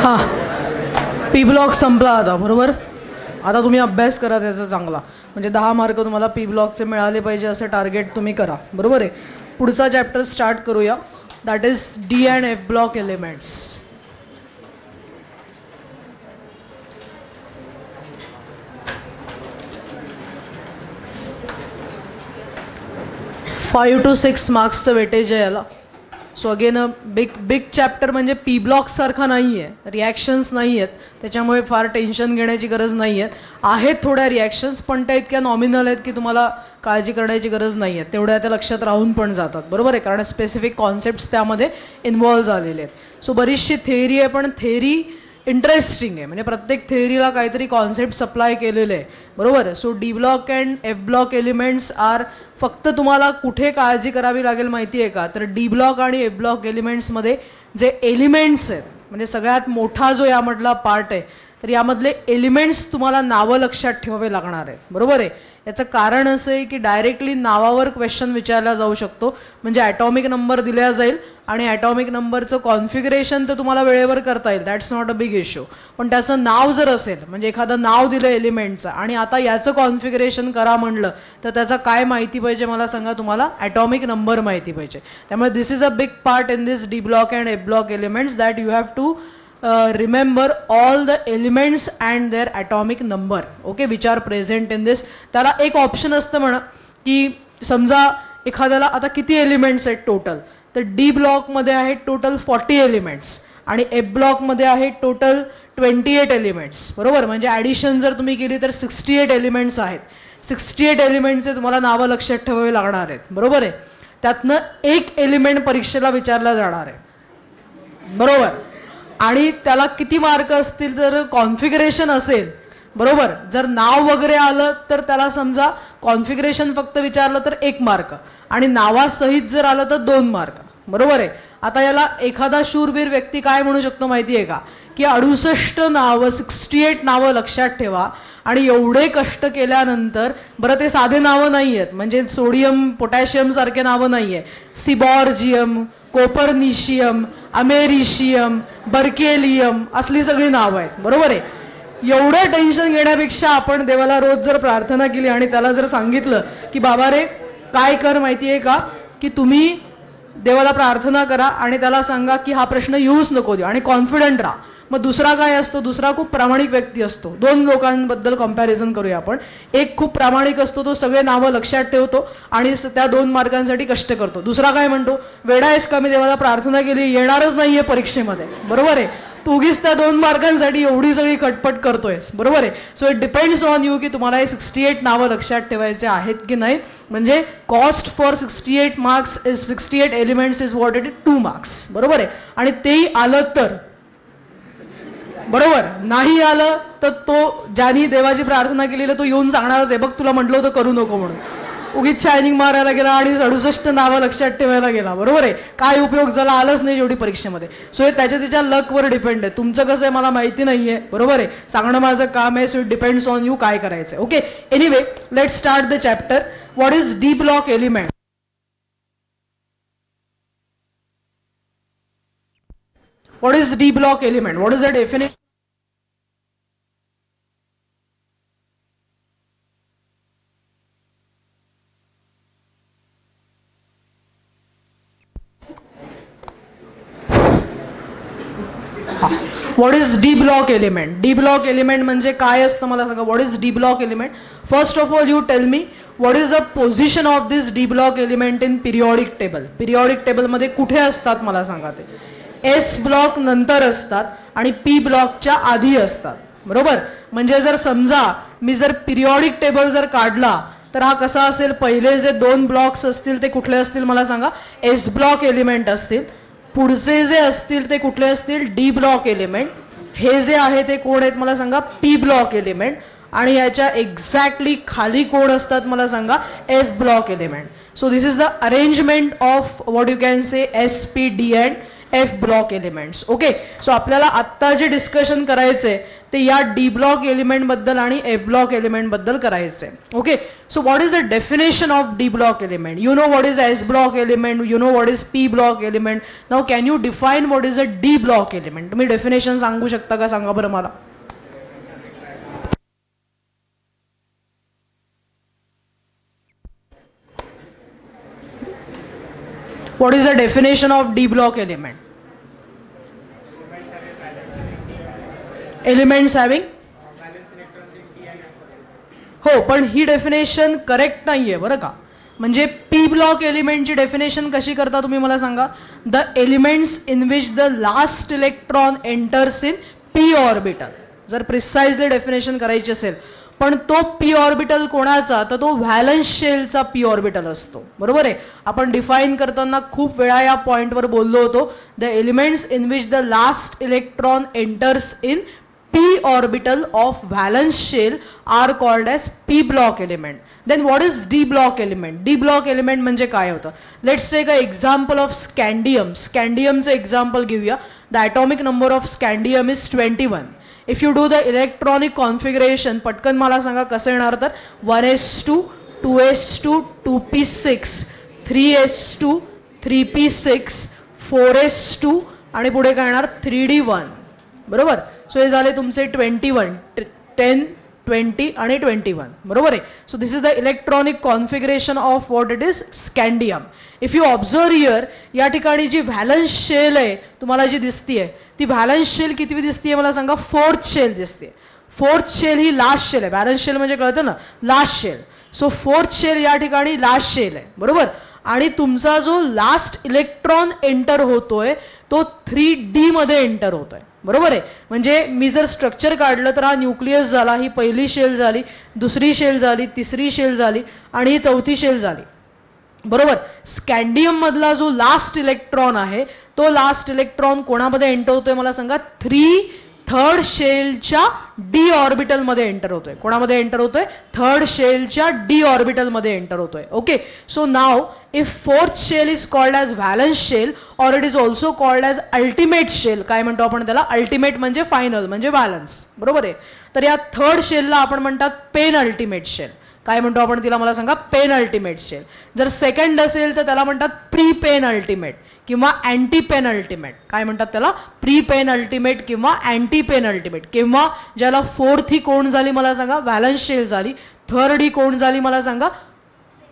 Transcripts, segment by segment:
हां, P block संपला आता, बरोबर. आता तुम्ही अभ्यास करा त्याचा चांगला, म्हणजे 10 मार्क तुम्हाला पी ब्लॉकचे मिळाले पाहिजे असं टार्गेट तुम्ही करा, बरोबर आहे. पुढचा चॅप्टर स्टार्ट करूया, that is D and F block elements. Five to 6 मार्क्सचं वेटेज आहे याला. सो अगेन बिग चॅप्टर, म्हणजे पी ब्लॉक सारखा नाही आहे, रिॲक्शन्स नाही आहेत, त्याच्यामुळे फार टेन्शन घेण्याची गरज नाही आहे. आहेत थोड्या रिॲक्शन्स, पण त्या इतक्या नॉमिनल आहेत की तुम्हाला काळजी करण्याची गरज नाही आहे, तेवढ्या त्या लक्षात राहून पण जातात, बरोबर आहे, कारण स्पेसिफिक कॉन्सेप्ट्स त्यामध्ये इन्व्हॉल्व झालेले आहेत. सो बरीचशी थेअरी आहे, पण थेअरी इंटरेस्टिंग आहे, म्हणजे प्रत्येक थेअरीला काहीतरी कॉन्सेप्ट सप्लाय केलेले आहे, बरोबर. So D block and F block elements are, फक्त तुम्हाला कुठे काळजी करावी लागेल माहिती आहे का, तर डी ब्लॉक आणि एफ ब्लॉक एलिमेंट्समध्ये जे एलिमेंट्स आहेत, म्हणजे सगळ्यात मोठा जो यामधला पार्ट आहे, तर यामधले एलिमेंट्स तुम्हाला नावं लक्षात ठेवावे लागणार आहेत, बरोबर आहे. याचं कारण असं आहे की डायरेक्टली नावावर क्वेश्चन विचारला जाऊ शकतो, म्हणजे ॲटॉमिक नंबर दिला जाईल आणि ॲटॉमिक नंबरचं कॉन्फिगरेशन तर तुम्हाला वेळेवर करता येईल, that's not a big issue. पण त्याचं नाव जर असेल, म्हणजे एखादं नाव दिलं एलिमेंटचं आणि आता याचं कॉन्फिगरेशन करा म्हणलं, तर त्याचा काय माहिती पाहिजे मला सांगा, तुम्हाला ॲटॉमिक नंबर माहिती पाहिजे. त्यामुळे this is a big part in this D block and F block elements, that you have to remember all the elements and their atomic number, okay, which are present in this. त्याला एक option असतं म्हणा की समजा एखाद्याला आता किती elements आहेत टोटल, तर डी ब्लॉकमध्ये आहेत टोटल 40 एलिमेंट्स आणि एफ ब्लॉकमध्ये आहेत टोटल 28 एलिमेंट्स, बरोबर. म्हणजे ॲडिशन जर तुम्ही केली तर 68 एलिमेंट्स आहेत. 68 एलिमेंट्सचे तुम्हाला नावं लक्षात ठेवावे लागणार आहेत, बरोबर आहे. त्यातनं एक एलिमेंट परीक्षेला विचारला जाणार आहे, बरोबर. आणि त्याला किती मार्क असतील, जर कॉन्फिगरेशन असेल, बरोबर, जर नाव वगैरे आलं तर त्याला समजा कॉन्फिगरेशन फक्त विचारलं तर 1 मार्क आणि नावासहित जर आलं तर 2 मार्क, बरोबर आहे. आता याला एखादा शूरवीर व्यक्ती काय म्हणू शकतो माहिती आहे का, की 68 नावं, 68 नावं लक्षात ठेवा आणि एवढे कष्ट केल्यानंतर, बरं ते साधे नावं नाही आहेत, म्हणजे सोडियम पोटॅशियम सारखे नावं नाही आहे, सिबॉर्जियम, कोपरनिशियम, अमेरिशियम, बर्केलियम असली सगळी नावं आहेत, बरोबर आहे. एवढं टेन्शन घेण्यापेक्षा आपण देवाला रोज जर प्रार्थना केली आणि त्याला जर सांगितलं की बाबा रे काय कर माहिती आहे का, की तुम्ही देवाला प्रार्थना करा आणि त्याला सांगा की हा प्रश्न येऊच नको देऊ आणि कॉन्फिडंट राहा. मग दुसरा काय असतो, दुसरा खूप प्रामाणिक व्यक्ती असतो. 2 लोकांबद्दल कम्पॅरिझन करूया आपण. एक खूप प्रामाणिक असतो, तो सगळे नावं लक्षात ठेवतो आणि त्या 2 मार्कांसाठी कष्ट करतो. दुसरा काय म्हणतो, वेडा आहेस का, मी देवाला प्रार्थना केली, येणारच नाहीये परीक्षेमध्ये, बरोबर आहे, तू उगीच त्या 2 मार्कांसाठी एवढी सगळी खटपट करतोयस, बरोबर आहे. So it depends on you की तुम्हाला हे 68 नावं लक्षात ठेवायचे आहेत की नाही. म्हणजे cost for 68 marks is 68 elements is what it is 2 marks, बरोबर आहे. आणि तेही आलं तर, बरोबर, नाही आलं तर तो ज्यानी देवाची प्रार्थना केलेली तो येऊन सांगणारच आहे, बघ तुला म्हटलं होतं करू नको म्हणून, उगीच शायनिंग मारायला गेला आणि 68 नावं लक्षात ठेवायला गेला, बरोबर आहे. काय उपयोग झाला, आलंच नाही शेवटी परीक्षेमध्ये. सो हे त्याच्या लकवर डिपेंड आहे. तुमचं कसं आहे मला माहिती नाही आहे, बरोबर आहे, सांगणं माझं काम आहे. So it depends on you काय करायचं, okay. Anyway, let start the chapter. What is D block element? What is D block element? What is the definition? What is D block element? D block element म्हणजे काय असतं मला सांगा. What is D block element? First of all, you tell me what is the position of this D block element in periodic table? Periodic table मध्ये कुठे असतात मला सांगा ते. एस ब्लॉक नंतर असतात आणि पी ब्लॉकच्या आधी असतात, बरोबर. म्हणजे जर समजा मी जर पिरियॉडिक टेबल जर काढला तर हा कसा असेल, पहिले जे 2 ब्लॉक्स असतील ते कुठले असतील मला सांगा, एस ब्लॉक एलिमेंट असतील. पुढचे जे असतील ते कुठले असतील, डी ब्लॉक एलिमेंट. हे जे आहे ते कोण आहेत मला सांगा, पी ब्लॉक एलिमेंट. आणि याच्या एक्झॅक्टली खाली कोण असतात मला सांगा, F block element. So this is the arrangement of what you can say S, P, D and F block elements. Okay, so आपल्याला आत्ता जे डिस्कशन करायचंय ते या डी ब्लॉक एलिमेंटबद्दल आणि एफ ब्लॉक एलिमेंटबद्दल करायचंय. Okay, so what is the definition of D block element? You know what is S block element, you know what is P block element. Now can you define what is a D block element? तुम्ही definition सांगू शकता का? सांगा बरं मला. What is the definition of D block element? Elements having? हो, पण ही definition correct नाहीये बरं का. म्हणजे पी ब्लॉक एलिमेंटची डेफिनेशन कशी करता तुम्ही मला सांगा. The elements in which the last electron enters in P orbital. जर प्रिसाइजली डेफिनेशन करायची असेल, पण तो पी ऑर्बिटल कोणाचा, तर तो व्हॅलन्स शेलचा पी ऑर्बिटल असतो. बरोबर आहे. आपण डिफाईन करताना खूप वेळा या पॉइंटवर बोललो होतो. The elements in which the last electron enters in P orbital of valence shell are called as P block element. Then what is D block element? D block element म्हणजे काय होतं? Let's take a example of scandium. स्कॅन्डियमचं example घेऊया. The atomic number of scandium is 21. If you do the electronic configuration, पटकन मला सांगा कसं येणार. तर 1s2 2s2 2p6 3s2 3p6 4s2 आणि पुढे काय येणार 3d1. बरोबर. सो हे झाले तुमचे 21, 10 20 आणि 21. बरोबर आहे. So this is the electronic configuration of what it is scandium. If you observe here, या ठिकाणी जी व्हॅलन्स शेल आहे तुम्हाला जी दिसतीये, ती व्हॅलन्स शेल कितवी दिसतीये मला सांगा. फोर्थ शेल दिसते. फोर्थ शेल ही लास्ट शेल आहे. व्हॅलन्स शेल म्हणजे कळतं ना, last shell. So fourth shell या ठिकाणी लास्ट शेल आहे. बरोबर. आणि तुमचा जो लास्ट इलेक्ट्रॉन एंटर होतोय तो 3D मध्ये एंटर होतोय. बरोबर आहे. म्हणजे मी जर स्ट्रक्चर काढलं तर हा न्यूक्लियस झाला, ही पहिली शेल झाली, दुसरी शेल झाली, तिसरी शेल झाली आणि ही चौथी शेल झाली. बरोबर. स्कॅन्डियम मधला जो लास्ट इलेक्ट्रॉन आहे तो लास्ट इलेक्ट्रॉन कोणामध्ये एंटर होतोय मला सांगा. थर्ड शेलच्या डी ऑर्बिटलमध्ये एंटर होतोय. कोणामध्ये एंटर होतोय? थर्ड शेलच्या डी ऑर्बिटलमध्ये एंटर होतोय. Okay, so now if fourth shell is called as valence shell or it is also called as ultimate shell. काय म्हणतो आपण त्याला? अल्टिमेट म्हणजे फायनल म्हणजे व्हॅलन्स. बरोबर आहे. तर या थर्ड शेलला आपण म्हणतात पेन अल्टिमेट शेल. काय म्हणतो आपण तिला मला सांगा? Penultimate shell. जर सेकंड असेल तर त्याला म्हणतात प्री पेन अल्टिमेट किंवा अँटी पेन अल्टिमेट. काय म्हणतात त्याला? प्री पेन अल्टिमेट किंवा अँटी पेन अल्टिमेट. किंवा ज्याला फोर्थ ही कोण झाली मला सांगा? व्हॅलन्स शेल झाली. थर्ड ही कोण झाली मला सांगा?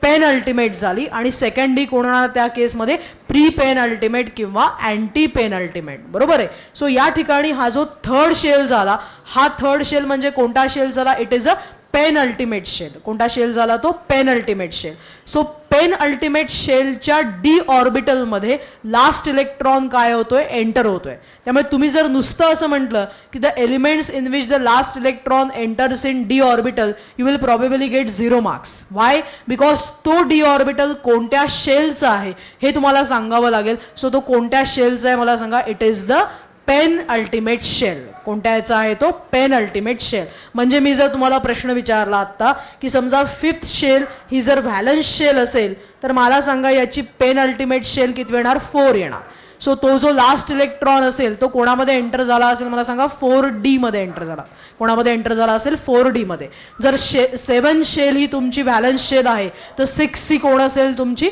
पेन अल्टिमेट झाली. आणि सेकंड ही कोण होणार त्या केसमध्ये? प्री पेन अल्टिमेट किंवा अँटी पेन अल्टिमेट. बरोबर आहे. सो या ठिकाणी हा जो थर्ड शेल झाला, हा थर्ड शेल म्हणजे कोणता शेल झाला? It is a penultimate shell. कोणता शेल झाला तो? Penultimate shell. So penultimate शेलच्या डी ऑर्बिटलमध्ये लास्ट इलेक्ट्रॉन काय होतोय? एंटर होतोय. त्यामुळे तुम्ही जर नुसतं असं म्हटलं की the elements in which the last electron enters in D orbital, you will probably get 0 marks. Why? Because तो डी ऑर्बिटल कोणत्या शेलचा आहे हे तुम्हाला सांगावं लागेल. सो तो कोणत्या शेलचा आहे मला सांगा? It is the penultimate shell. कोणत्या याचा आहे तो? Penultimate shell. म्हणजे मी जर तुम्हाला प्रश्न विचारला आत्ता की समजा फिफ्थ शेल ही जर व्हॅलन्स शेल असेल तर मला सांगा याची पेन अल्टिमेट शेल किती येणार? 4 येणार. सो तो जो लास्ट इलेक्ट्रॉन असेल तो कोणामध्ये एंटर झाला असेल मला सांगा? 4D मध्ये एंटर झाला. कोणामध्ये एंटर झाला असेल? 4D मध्ये. जर 7 शेल ही तुमची व्हॅलन्स शेल आहे तर 6 ही कोण असेल? तुमची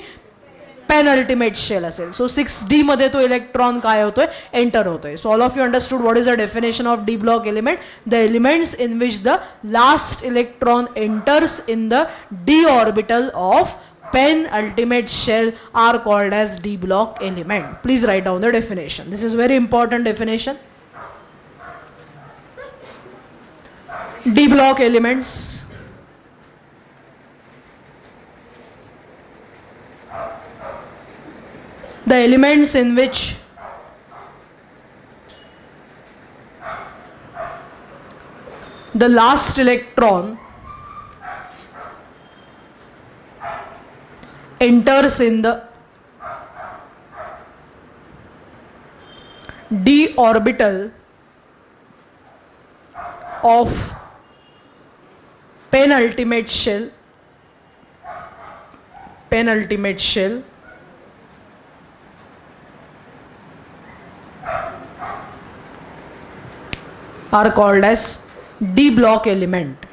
पेन अल्टिमेट शेल असेल. सो 6D मध्ये तो इलेक्ट्रॉन काय होतोय? एंटर होतोय. So all of you understood what is the definition of D block element. The elements in which the last electron enters in the D orbital of penultimate shell are called as D block element. Please write down the definition. This is very important definition. D block elements. The elements in which the last electron enters in the d orbital of penultimate shell are called as D block element.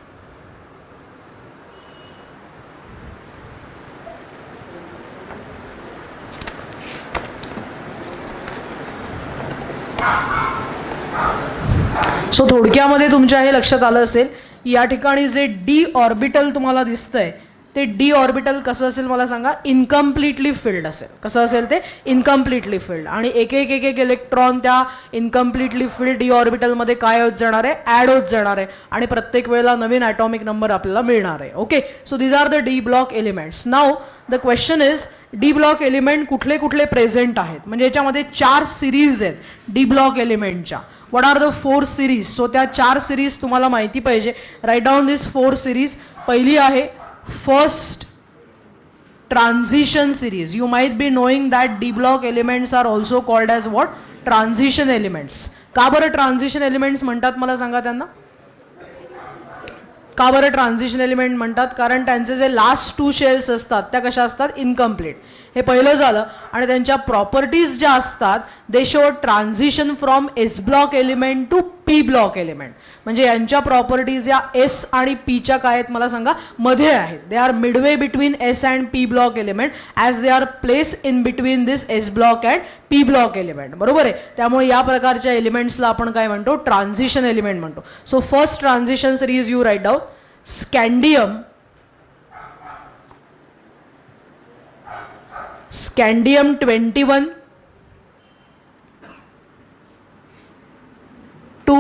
So थोडक्यामध्ये तुमच्या हे लक्षात आलं असेल, या ठिकाणी जे D orbital तुम्हाला दिसतंय ते डी ऑर्बिटल कसं असेल मला सांगा, इनकम्प्लिटली फिल्ड असेल. कसं असेल ते, इनकम्प्लिटली फिल्ड. आणि एक एक एक एक इलेक्ट्रॉन त्या इनकम्प्लिटली फिल्ड डी ऑर्बिटलमध्ये काय होत जाणार आहे, ॲड होत जाणार आहे आणि प्रत्येक वेळेला नवीन ॲटॉमिक नंबर आपल्याला मिळणार आहे. Okay, so these are the D block elements. Now the question is D block element कुठले कुठले प्रेझेंट आहेत. म्हणजे याच्यामध्ये 4 सिरीज आहेत डी ब्लॉक एलिमेंटच्या. What are the 4 series. So त्या 4 सिरीज तुम्हाला माहिती पाहिजे. Write down this 4 series. पहिली आहे first transition series. You might be knowing that D block elements are also called as what, transition elements. का बरं ट्रान्झिशन एलिमेंट्स म्हणतात मला सांगा त्यांना. का बरं ट्रान्झिशन एलिमेंट म्हणतात, कारण त्यांचे जे लास्ट 2 शेल्स असतात त्या कशा असतात, इनकम्प्लीट. हे पहिलं झालं. आणि त्यांच्या प्रॉपर्टीज ज्या असतात they show transition from S block element to P block element. म्हणजे यांच्या प्रॉपर्टीज या एस आणि पीच्या काय आहेत मला सांगा, मध्ये आहेत. They are midway between S and P block element as they are place in between this S block and P block element. बरोबर आहे. त्यामुळे या प्रकारच्या एलिमेंट्सला आपण काय म्हणतो, ट्रान्झिशन एलिमेंट म्हणतो. So first transition series you write down scandium, scandium 21 to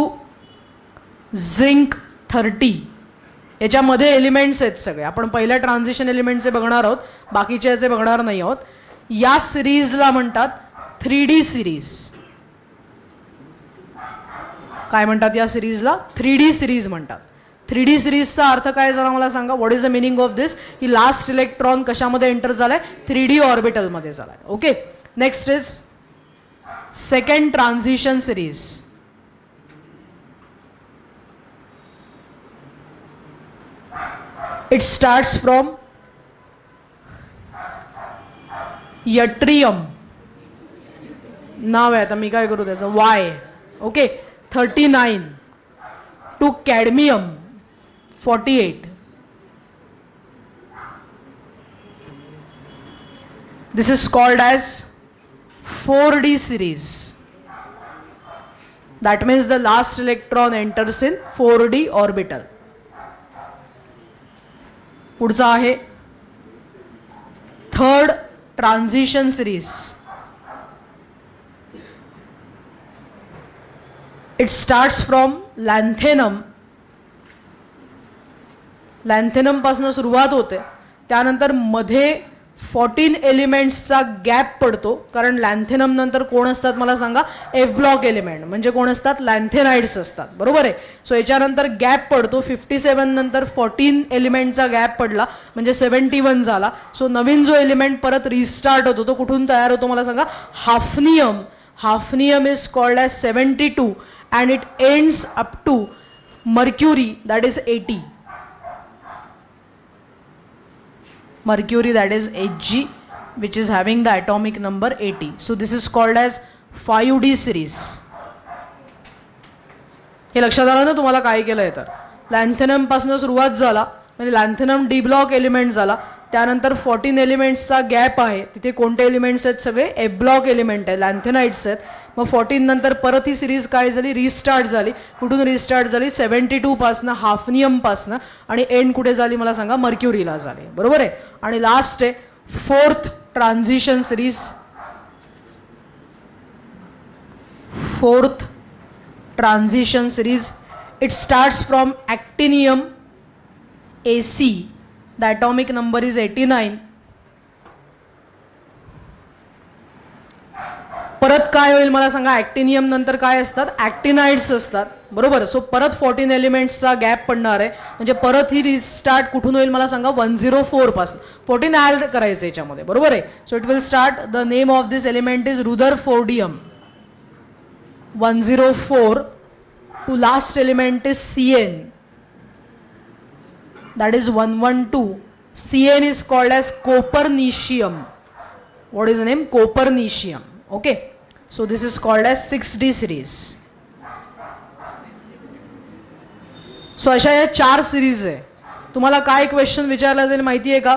zinc 30. याच्यामध्ये एलिमेंट्स आहेत सगळे. आपण पहिल्या ट्रान्झिशन एलिमेंटचे बघणार आहोत, बाकीचे याचे बघणार नाही आहोत. या सिरीजला म्हणतात 3D सिरीज. काय म्हणतात या सिरीजला, 3D सिरीज म्हणतात. 3D सिरीजचा अर्थ काय झाला मला सांगा. What is the meaning of this, की लास्ट इलेक्ट्रॉन कशामध्ये एंटर झालाय, 3D ऑर्बिटलमध्ये झालाय. Okay, next is second transition series. It starts from yttrium, नाव आहे, आता मी काय करू त्याचं, Y. Okay, 39 to cadmium 48. This is called as 4D series. That means the last electron enters in 4D orbital. पुढचा आहे third transition series. It starts from lanthanum. Lanthanum पासून सुरुवात होते. त्यानंतर मध्ये 14 एलिमेंट्सचा गॅप पडतो, कारण लॅन्थेनम नंतर कोण असतात मला सांगा, एफ ब्लॉक एलिमेंट. म्हणजे कोण असतात, लॅन्थेनाइड्स असतात. बरोबर आहे. सो याच्यानंतर गॅप पडतो. 57 नंतर 14 एलिमेंटचा गॅप पडला, म्हणजे 71 झाला. सो नवीन जो एलिमेंट परत रिस्टार्ट होतो तो कुठून तयार होतो मला सांगा, hafnium. Hafnium is called as 72 and it ends up to mercury, that is 80. Mercury, that is Hg, which is having the atomic number 80. So this is called as 5D series. हे लक्षात आलं ना तुम्हाला काय केलंय तर. लॅन्थेनम पासून सुरुवात झाला, म्हणजे लॅन्थेनम डी ब्लॉक एलिमेंट झाला. त्यानंतर 14 एलिमेंट्सचा गॅप आहे. तिथे कोणते एलिमेंट्स आहेत, सगळे एफ ब्लॉक एलिमेंट आहे, लॅन्थेनाइड्स आहेत. मग 14 नंतर परत ही सिरीज काय झाली, रिस्टार्ट झाली. कुठून रिस्टार्ट झाली, 72 पासनं, हाफनियम पासनं. आणि एंड कुठे झाली मला सांगा, मर्क्युरीला झाली. बरोबर आहे. आणि लास्ट आहे fourth transition series. Fourth transition series. It starts from actinium AC. The atomic number is 89. परत काय होईल मला सांगा, ॲक्टिनियम नंतर काय असतात, ॲक्टिनाइड्स असतात. बरोबर. सो परत 14 एलिमेंट्सचा गॅप पडणार आहे. म्हणजे परत ही रिस्टार्ट कुठून होईल मला सांगा, 104 पासून. 14 ॲड करायचं याच्यामध्ये. बरोबर आहे. So it will start. The name of this element is rutherfordium. 104 to last element is CN. That is 112. CN is called as copernicium. What is the name? Copernicium. Okay. So this is called as 6D series. So अशा या 4 series आहे. तुम्हाला काय question विचारला जाईल माहिती आहे का,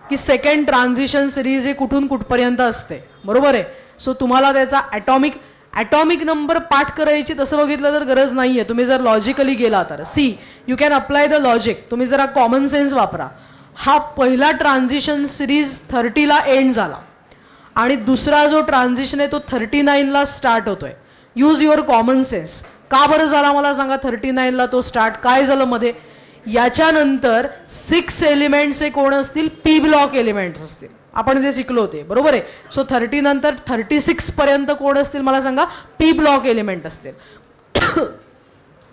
की सेकंड ट्रान्झिशन सिरीज ही कुठून कुठपर्यंत असते, बरोबर आहे. सो तुम्हाला त्याचा ॲटॉमिक नंबर पाठ करायची तसं बघितलं तर गरज नाही आहे. तुम्ही जर लॉजिकली गेला तर you can apply the logic. तुम्ही जरा कॉमन सेन्स वापरा. हा पहिला ट्रान्झिशन सिरीज 30ला एंड झाला आणि दुसरा जो ट्रान्झिशन आहे तो 39ला स्टार्ट होतोय. Use your common sense. का बरं झाला मला सांगा 39ला तो स्टार्ट, काय झालं मध्ये. याच्यानंतर 6 एलिमेंट्स हे कोण असतील, पी ब्लॉक एलिमेंट्स असतील, आपण जे शिकलो होते, बरोबर आहे. सो 30 नंतर 36 पर्यंत कोण असतील मला सांगा, पी ब्लॉक एलिमेंट असतील.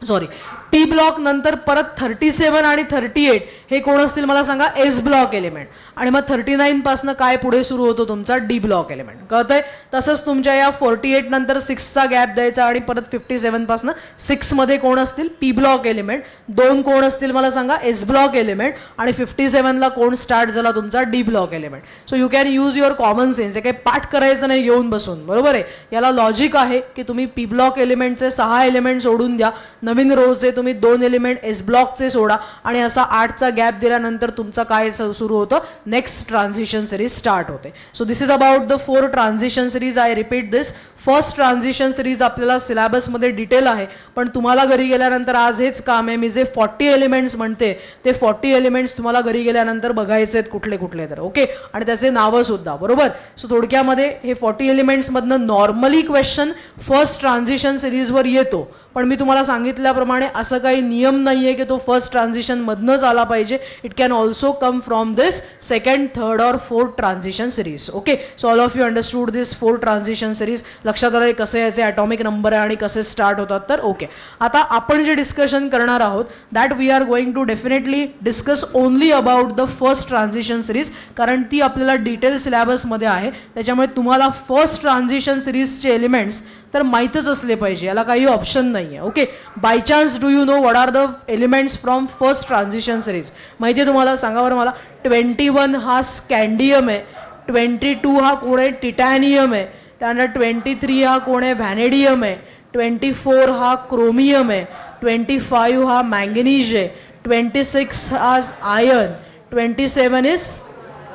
सॉरी, पी ब्लॉक नंतर परत 37 आणि 38 हे कोण असतील मला सांगा, एस ब्लॉक एलिमेंट. आणि मग 39 पासनं काय पुढे सुरू होतो तुमचा डी ब्लॉक एलिमेंट. कळतंय. तसंच तुमच्या या 48 नंतर 6चा गॅप द्यायचा आणि परत 57 पासनं 6 मध्ये कोण असतील, पी ब्लॉक एलिमेंट. 2 कोण असतील मला सांगा, एस ब्लॉक एलिमेंट. आणि 57ला कोण स्टार्ट झाला तुमचा, D block element. So you can use your common sense. हे काही पाठ करायचं नाही घेऊन बसून, बरोबर आहे. याला लॉजिक आहे की तुम्ही पी ब्लॉक एलिमेंटचे 6 एलिमेंट सोडून द्या, नवीन रोजचे तुम्ही 2 एलिमेंट एस ब्लॉकचे सोडा आणि असा 8चा गॅप दिल्यानंतर तुमचा काय सुरू होतं, नेक्स्ट ट्रान्झिशन सिरीज स्टार्ट होते. So this is about the 4 transition series. I repeat this. First transition series आपल्याला सिलेबसमध्ये डिटेल आहे, पण तुम्हाला घरी गेल्यानंतर आज हेच काम आहे. मी जे 40 एलिमेंट्स म्हणते ते 40 एलिमेंट्स तुम्हाला घरी गेल्यानंतर बघायचे आहेत कुठले कुठले तर, ओके. आणि त्याचे नावं सुद्धा, बरोबर. सो थोडक्यामध्ये हे 40 एलिमेंट्समधनं नॉर्मली क्वेश्चन फर्स्ट ट्रान्झिशन सिरीजवर येतो, पण मी तुम्हाला सांगितल्याप्रमाणे असं काही नियम नाही आहे की तो फर्स्ट ट्रान्झिशनमधनंच आला पाहिजे. It can also come from this second, third और fourth transition series. Okay. So all of you understood this 4 transition series. लक्षात आलं कसे याचे ॲटॉमिक नंबर आहे आणि कसे स्टार्ट होतात तर, ओके. आता आपण जे डिस्कशन करणार आहोत that we are going to definitely discuss only about the first transition series, कारण ती आपल्याला डिटेल सिलेबसमध्ये आहे. त्याच्यामुळे तुम्हाला फर्स्ट ट्रान्झिशन सिरीजचे एलिमेंट्स तर माहीतच असले पाहिजे, याला काही ऑप्शन नाही आहे. Okay. By chance do you know what are the elements from first transition series, माहिती आहे तुम्हाला, सांगा बरं मला. 21 हा स्कॅन्डियम आहे, 22 हा कोण आहे, टिटॅनियम आहे, त्यानंतर 23 हा कोण आहे, व्हॅनेडियम आहे, 24 हा क्रोमियम आहे, 25 हा मँगनीज आहे, 26 हा iron, 27 is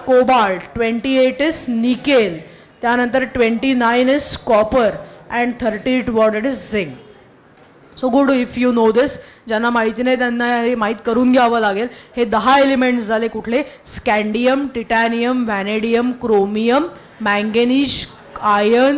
cobalt, 28 is nickel, त्यानंतर 29 is copper and 30 what it is zinc. So good if you know this. ज्यांना माहिती नाही त्यांना हे माहीत करून घ्यावं लागेल. हे 10 एलिमेंट्स झाले कुठले, scandium, titanium, vanadium, chromium, manganese, iron,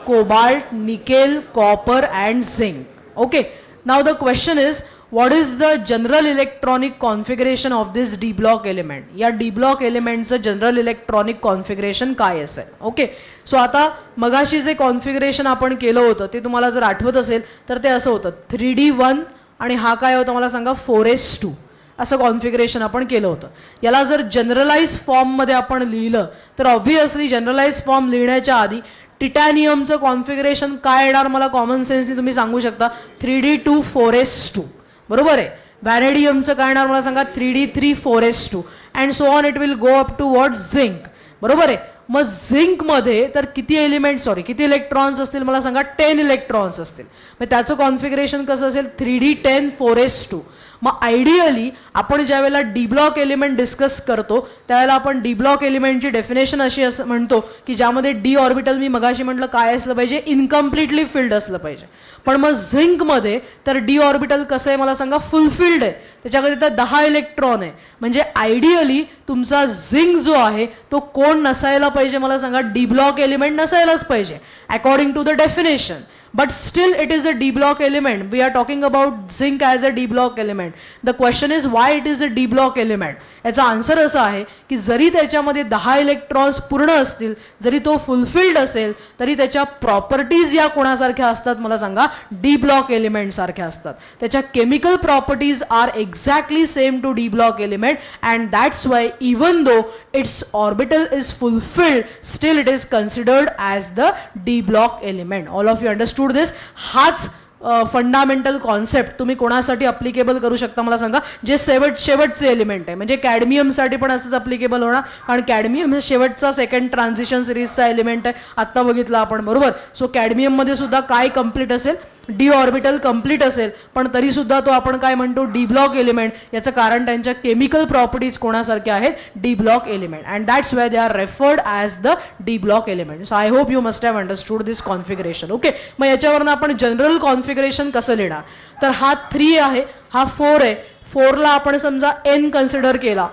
cobalt, nickel, copper and zinc. Okay. Now the question is what is the general electronic configuration of this d block element. या d block एलिमेंटचं जनरल इलेक्ट्रॉनिक कॉन्फिगरेशन काय असेल. Okay. So आता मगाशी जे configuration आपण केलं होतं ते तुम्हाला जर आठवत असेल तर ते असं होतं 3D1 आणि हा काय होता मला सांगा 4s2 असं कॉन्फिगरेशन आपण केलं होतं. याला जर जनरलाइज फॉर्ममध्ये आपण लिहिलं तर ऑब्व्हियसली जनरलाइज फॉर्म लिहिण्याच्या आधी टिटॅनियमचं कॉन्फिगरेशन काय येणार मला कॉमन सेन्सनी तुम्ही सांगू शकता, 3D2 4s2, बरोबर आहे. व्हॅनेडियमचं काय येणार मला सांगा, 3D3 4s2 and so on it will go up to what zinc, बरोबर आहे. मग झिंकमध्ये तर किती इलेक्ट्रॉन्स असतील मला सांगा, 10 इलेक्ट्रॉन्स असतील. मग त्याचं कॉन्फिगरेशन कसं असेल, 3D10 4s2. मग आयडियली आपण ज्या वेळेला डी ब्लॉक एलिमेंट डिस्कस करतो त्यावेळेला आपण डी ब्लॉक एलिमेंटची डेफिनेशन अशी असं म्हणतो की ज्यामध्ये डी ऑर्बिटल मी मगाशी म्हटलं काय असलं पाहिजे, इनकम्प्लिटली फिल्ड असलं पाहिजे. पण मग झिंकमध्ये तर डी ऑर्बिटल कसं आहे मला सांगा, फुलफिल्ड आहे. त्याच्याकडे तर 10 इलेक्ट्रॉन आहे. म्हणजे आयडियली तुमचा झिंक जो आहे तो कोण नसायला पाहिजे मला सांगा, डी ब्लॉक एलिमेंट नसायलाच पाहिजे according to the definition. But still it is a D block element. We are talking about zinc as a D block element. The question is why it is a D block element. याचा answer असा आहे की जरी त्याच्यामध्ये 10 electrons पूर्ण असतील, जरी तो फुलफिल्ड असेल तरी त्याच्या प्रॉपर्टीज या कोणासारख्या असतात मला सांगा, डी ब्लॉक एलिमेंट सारख्या असतात. त्याच्या chemical properties are exactly same to D block element and that's why even though it's orbital is fulfilled still it is considered as the D block element. All of you understood this. हाच fundamental concept तुम्ही कोणासाठी applicable करू शकता मला सांगा, जे शेवटचे element आहे. म्हणजे कॅडमियमसाठी पण असंच अप्लिकेबल होणार, कारण कॅडमियम हे शेवटचा सेकंड ट्रान्झिशन सिरीजचा एलिमेंट आहे, आत्ता बघितला आपण, बरोबर. सो कॅडमियममध्ये सुद्धा काय कम्प्लीट असेल, डी ऑर्बिटल कम्प्लीट असेल पण तरीसुद्धा तो आपण काय म्हणतो डी ब्लॉक एलिमेंट. याचं कारण त्यांच्या केमिकल प्रॉपर्टीज कोणासारख्या आहेत, D block element, and that's why they are referred as the D block element. So I hope you must have understood this configuration. Okay, मग याच्यावरनं आपण जनरल कॉन्फिगरेशन कसं लिहिणार, तर हा 3 आहे, हा 4 आहे. 4ला आपण समजा n कन्सिडर केला,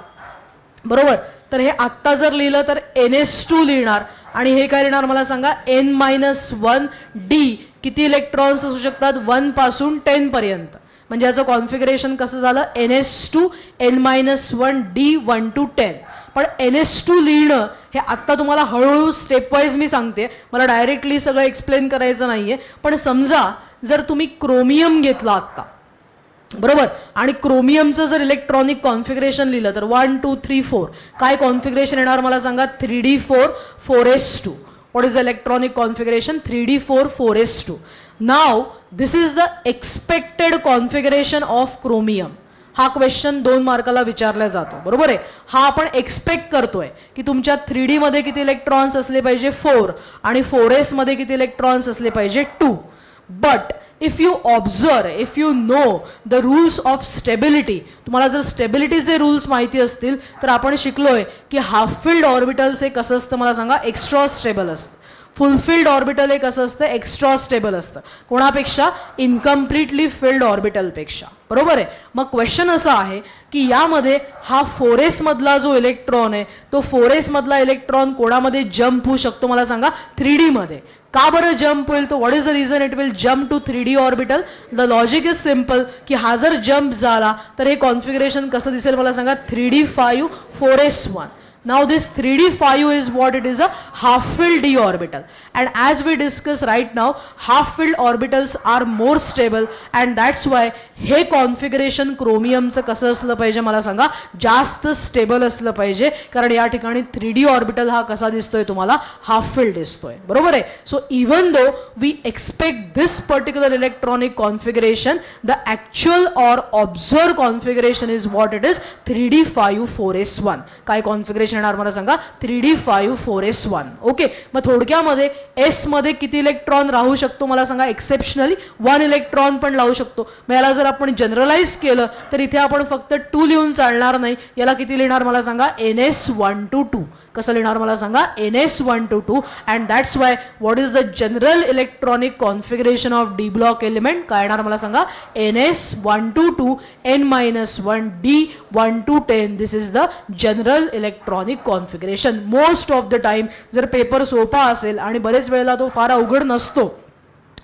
बरोबर, तर हे आत्ता जर लिहिलं तर NS2 लिहिणार, आणि हे काय लिहिणार मला सांगा, n-1d. किती इलेक्ट्रॉन्स असू शकतात, 1 पासून 10 पर्यंत. म्हणजे याचं कॉन्फिगरेशन कसं झालं, NS2 n-1d 1 to 10. पण NS2 लिहिणं हे आत्ता तुम्हाला हळूहळू स्टेपवाईज मी सांगते, मला डायरेक्टली सगळं एक्सप्लेन करायचं नाहीये. पण समजा जर तुम्ही क्रोमियम घेतला आत्ता, बरोबर, आणि क्रोमियमचं जर इलेक्ट्रॉनिक कॉन्फिगरेशन लिहिलं तर 1 2 3 4 काय कॉन्फिगरेशन येणार मला सांगा, 3d4 4s2. What is the electronic configuration, 3d4 4s2. Now this is the expected configuration of chromium. हा क्वेश्चन 2 मार्काला विचारला जातो, बरोबर आहे. हा आपण एक्सपेक्ट करतोय की तुमच्या 3D मध्ये किती इलेक्ट्रॉन्स असले पाहिजे, 4, आणि 4s मध्ये किती इलेक्ट्रॉन्स असले पाहिजे, 2. But if you observe, if you know the rules of stability, तुम्हाला जर स्टेबिलिटीचे रूल्स माहिती असतील तर आपण शिकलोय की हाफ फिल्ड ऑर्बिटल्स हे कसं असतं मला सांगा, एक्स्ट्रा स्टेबल असतं. फुलफिल्ड ऑर्बिटल हे कसं असतं, एक्स्ट्रा स्टेबल असतं. कोणापेक्षा, इनकम्प्लिटली फिल्ड ऑर्बिटलपेक्षा, बरोबर आहे. मग क्वेश्चन असा आहे की यामध्ये हा 4s मधला जो इलेक्ट्रॉन आहे तो 4s मधला इलेक्ट्रॉन कोणामध्ये जम्प होऊ शकतो मला सांगा, 3D मध्ये. का बरं जम्प होईल, तो what is the reason it will jump to 3D orbital. The logic is simple की हा जर जम्प झाला तर हे कॉन्फिगरेशन कसं दिसेल मला सांगा, 3d5 4s1. Now this 3d5 is what it is, a half-filled d orbital, and as we discuss right now, half-filled orbitals are more stable, and that's why हे कॉन्फिगरेशन क्रोमियमचं कसं असलं पाहिजे मला सांगा, जास्त स्टेबल असलं पाहिजे. कारण या ठिकाणी 3D ऑर्बिटल हा कसा दिसतोय तुम्हाला, हाफ फिल्ड दिसतोय, बरोबर आहे. So even though we expect this particular electronic configuration, the actual or observe configuration is what it is 3d5 4s1. काय कॉन्फिगरेशन येणार मला सांगा, 3d5 4s1. ओके, मग थोडक्यामध्ये एस मध्ये किती इलेक्ट्रॉन राहू शकतो मला सांगा, एक्सेप्शनली 1 इलेक्ट्रॉन पण राहू शकतो. मग याला जर आपण जनरलाइज केलं तर इथे आपण फक्त 2 लिहून चालणार नाही, याला किती लिहिणार मला सांगा, ns1 to 2. कसं लिहिणार मला सांगा, ns1 to 2. And that's Y what is the general electronic configuration of D block element, काय येणार मला सांगा, ns1 to 2 n-1 d 1 to 10. This is the general electronic configuration. Most of the time जर paper सोपा असेल आणि बरेच वेळेला तो फार अवघड नसतो,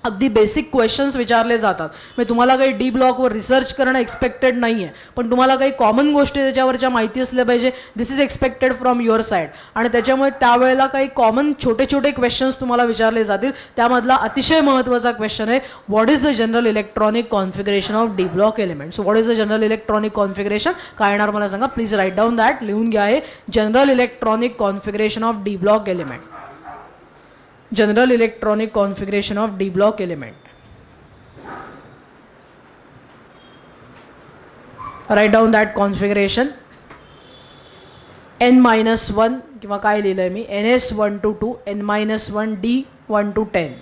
अगदी बेसिक क्वेश्चन्स विचारले जातात, म्हणजे तुम्हाला काही डी ब्लॉकवर रिसर्च करणं एक्सपेक्टेड नाही आहे, पण तुम्हाला काही कॉमन गोष्टी त्याच्यावरच्या माहिती असल्या पाहिजे. This is expected from your side, आणि त्याच्यामुळे त्यावेळेला काही कॉमन छोटे छोटे क्वेश्चन्स तुम्हाला विचारले जातील. त्यामधला अतिशय महत्त्वाचा क्वेश्चन आहे, what is the general electronic configuration of D block element. So what is the general electronic configuration, काय येणार मला सांगा, प्लीज राईट डाऊन दॅट, लिहून घ्या. हे general electronic configuration of D block element, general electronic configuration of d block element. Write down that configuration, n-1 किंवा काय लिहिलंय मी, ns1 to 2 n-1 d 1 to 10.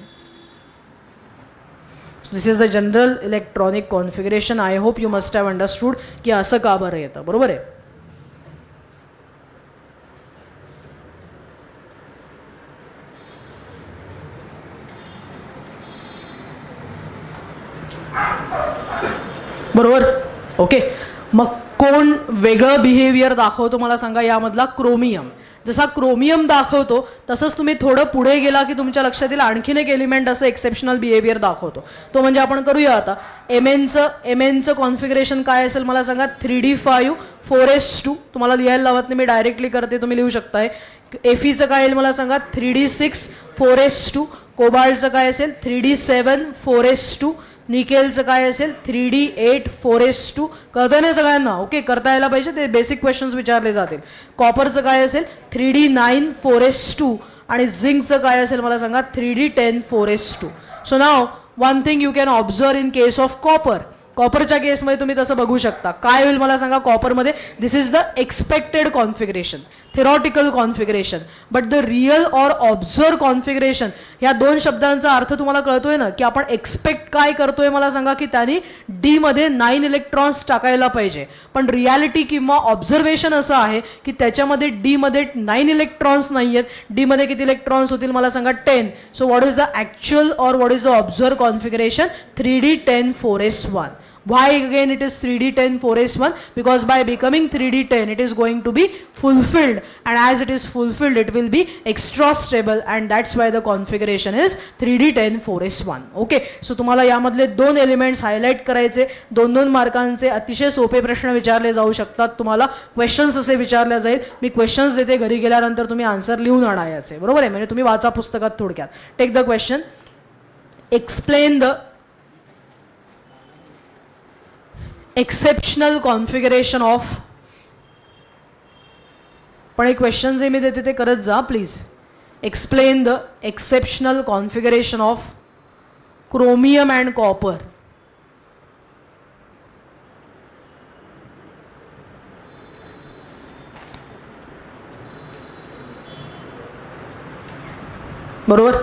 So this is the general electronic configuration. I hope you must have understood की असं का बरं येतं, बरोबर आहे. बरोबर, ओके. मग कोण वेगळं बिहेवियर दाखवतो मला सांगा यामधला, क्रोमियम. जसा क्रोमियम दाखवतो तसंच तुम्ही थोडं पुढे गेला की तुमच्या लक्षात येईल आणखीन एक एलिमेंट असं एक्सेप्शनल बिहेवियर दाखवतो. तो म्हणजे आपण करूया आता एमएनचं कॉन्फिगरेशन काय असेल मला सांगा, 3d5 4s2. तुम्हाला लिहायला लावत नाही, मी डायरेक्टली करते, तुम्ही लिहू शकताय. एफईचं काय येईल मला सांगा, 3d6 4s2. कोबाल्टचं काय असेल, 3d7 4s2. निकेलचं काय असेल, 3d8 4s2. कळतं नाही सगळ्यांना, ओके, करता यायला पाहिजे, ते बेसिक क्वेश्चन्स विचारले जातील. कॉपरचं काय असेल, 3d9 4s2. आणि झिंकचं काय असेल मला सांगा, 3d10 4s2. So now one thing you can observe in case of copper. कॉपरच्या केसमध्ये तुम्ही तसं बघू शकता. काय होईल मला सांगा कॉपरमध्ये, this is the expected configuration. Theoretical configuration. But the real or observe configuration, ह्या दोन शब्दांचा अर्थ तुम्हाला कळतोय ना, की आपण एक्सपेक्ट काय करतोय, मला सांगा की त्यांनी डी मध्ये 9 इलेक्ट्रॉन्स टाकायला पाहिजे. पण रियालिटी किंवा ऑब्झर्वेशन असं आहे की त्याच्यामध्ये डी मध्ये 9 इलेक्ट्रॉन्स नाही आहेत. डी मध्ये किती इलेक्ट्रॉन्स होतील मला सांगा? 10. So what is the actual or what is the observe configuration? 3D10 4s1. Why again it is 3D10 4s1? Because by becoming 3D10 it is going to be fulfilled, and as it is fulfilled it will be extra stable, and that's why the configuration is 3D10 4s1. Okay, so तुम्हाला यामधले दोन elements highlight करायचे. 2-2 मार्कांचे अतिशय सोपे प्रश्न विचारले जाऊ शकतात. तुम्हाला क्वेश्चन्स असे विचारले जाईल. मी क्वेश्चन्स देते, घरी गेल्यानंतर तुम्ही आन्सर लिहून आणायचे. बरोबर आहे? म्हणजे तुम्ही वाचा पुस्तकात थोडक्यात. Take the question. Explain the exceptional configuration of. पण एक क्वेश्चन जे मी देते ते करत जा please. Explain the exceptional configuration of chromium and copper. बरोबर?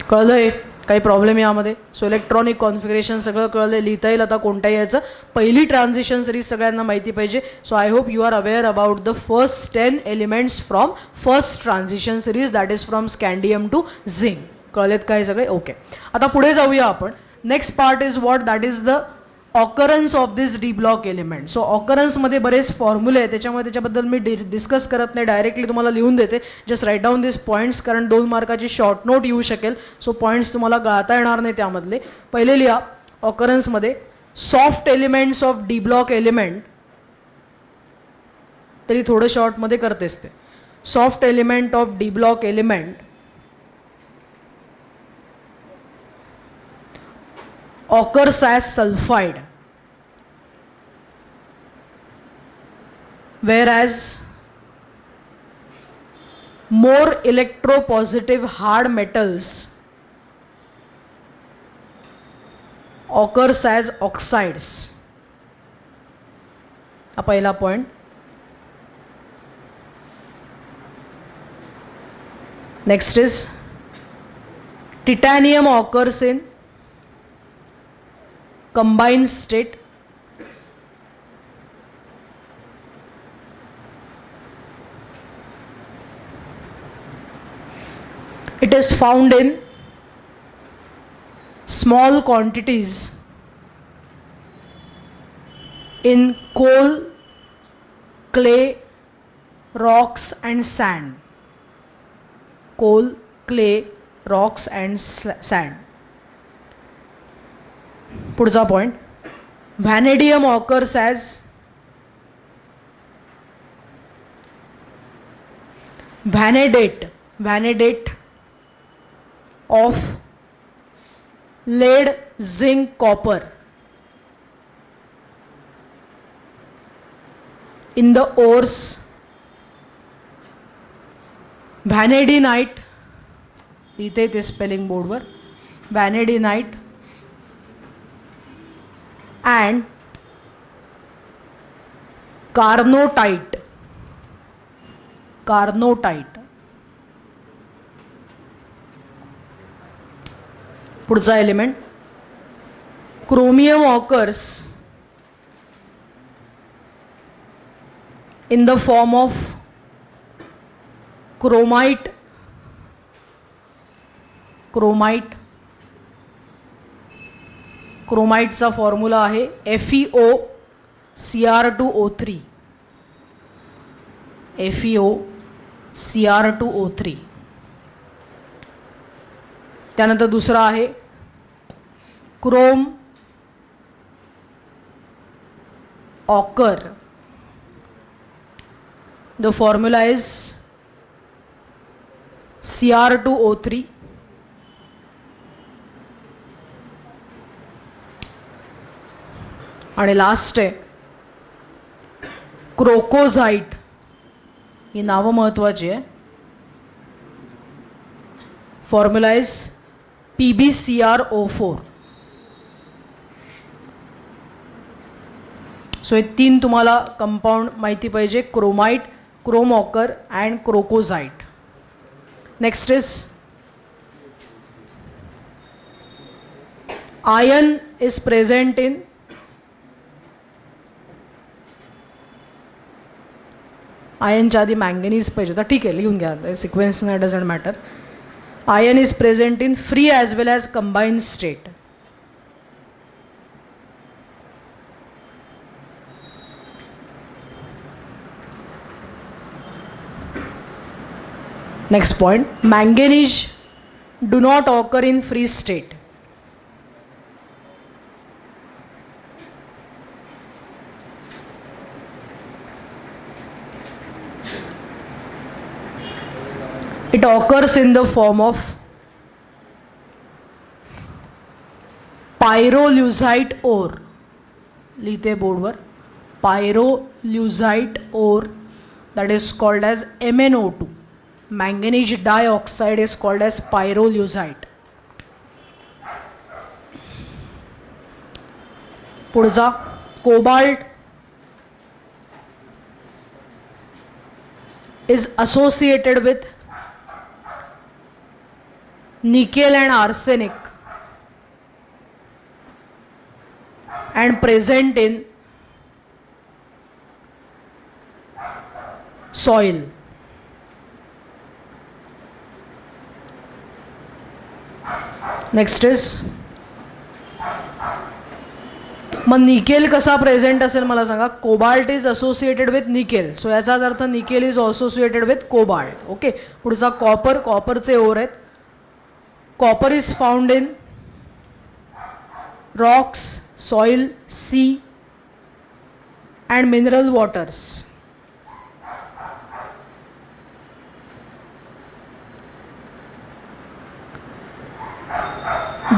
कळलंय? काही प्रॉब्लेम यामध्ये? सो इलेक्ट्रॉनिक कॉन्फिगरेशन सगळं कळलं, लिहिता येईल आता कोणत्या याचं. पहिली ट्रान्झिशन सिरीज सगळ्यांना माहिती पाहिजे. So I hope you are aware about the first 10 elements from first transition series, that is from scandium to zinc. कळलेत काय सगळे? ओके. आता पुढे जाऊया आपण. Next part is what? That is the occurrence of this D block element. So ऑकरन्समध्ये बरेच फॉर्म्युले आहेत, त्याच्यामुळे त्याच्याबद्दल मी डिस्कस करत नाही, डायरेक्टली तुम्हाला लिहून देते. जस्ट राईट डाऊन दिस पॉईंट्स, कारण 2 मार्काची शॉर्ट नोट येऊ शकेल. सो पॉईंट्स तुम्हाला गळता येणार नाही त्यामधले. पहिले लिहा ऑकरन्समध्ये soft elements of D block element. तरी थोडं शॉर्टमध्ये करतेस ते. Soft element of D block element occurs as sulfide, whereas more electropositive hard metals occurs as oxides. हा पहिला point. Next is titanium occurs in combined state. It is found in small quantities in coal, clay, rocks and sand. Coal, clay, rocks and sand. पुढचा point. Vanadium occurs as vanadate of lead, zinc, copper in the ores. Vanadinite इथे ते spelling बोर्डवर. Vanadinite and carnotite. पुढचा element chromium occurs in the form of chromite. क्रोमाइटचा formula आहे FeOCr2O3. FeOCr2O3. त्यानंतर दुसरा आहे chrome ochre. The formula is Cr2O3. आणि लास्ट आहे क्रोकोझाइट. ही नावं महत्त्वाची आहे. Formula is PbCrO4. सो हे 3 तुम्हाला कंपाऊंड माहिती पाहिजे. Chromite, chrome ochre and crocosite. Next is iron is present in आयनच्या आधी मँगनीज पाहिजे होता, ठीक आहे लिहून घ्या सिक्वेन्स ना doesn't matter. Ion is present in free as well as combine state. Next point, manganese do not occur in free state. It occurs in the form of pyrolusite ore. लिहिते बोर्डवर pyrolusite ore, that is called as MnO2. Manganese dioxide is called as pyrolusite. पुढचा cobalt is associated with nickel and arsenic and present in soil. Next is, मग nickel कसा present असेल मला सांगा. Cobalt is associated with nickel, so याचाच अर्थ nickel is associated with cobalt. Okay, पुढचा copper, कॉपरचे or आहेत. Copper is found in rocks, soil, sea and mineral waters.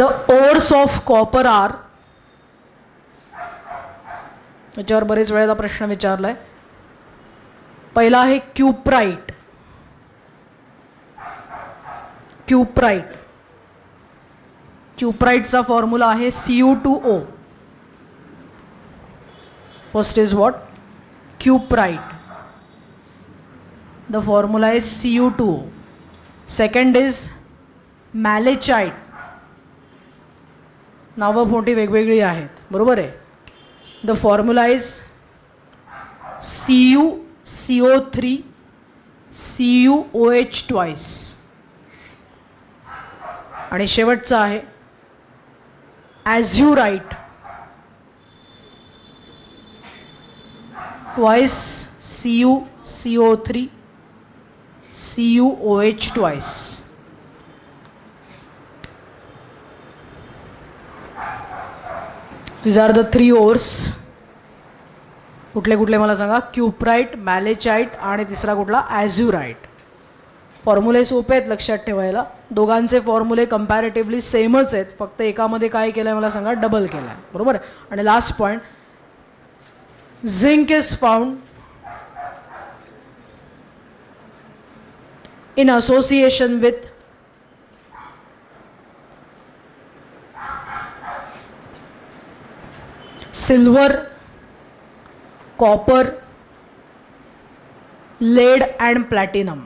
The ores of copper are, याच्यावर बरेच वेळेला प्रश्न विचारलाय. पहिला आहे क्यूप्राइट. क्यूप्राइट, क्यूप्राइटचा फॉर्म्युला आहे Cu2O. First is what? Cuprite. The formula is Cu2O. Second is malachite. नावं मोठी वेगवेगळी आहेत, बरोबर आहे. The formula is CuCO3 CuOH twice. आणि शेवटचा आहे azurite, twice CuCO3 CuOH twice. These are the three ores. कुठले कुठले मला सांगा. क्यूप्राइट, मॅलेचाइट आणि तिसरा कुठला? ॲझ्युराइट. फॉर्म्युले सोपे आहेत लक्षात ठेवायला. दोघांचे फॉर्म्युले कंपॅरेटिव्हली सेमच आहेत, फक्त एकामध्ये काय केलं आहे मला सांगा, डबल केलं आहे, बरोबर. आणि last point, zinc is found in association with silver, copper, lead and platinum.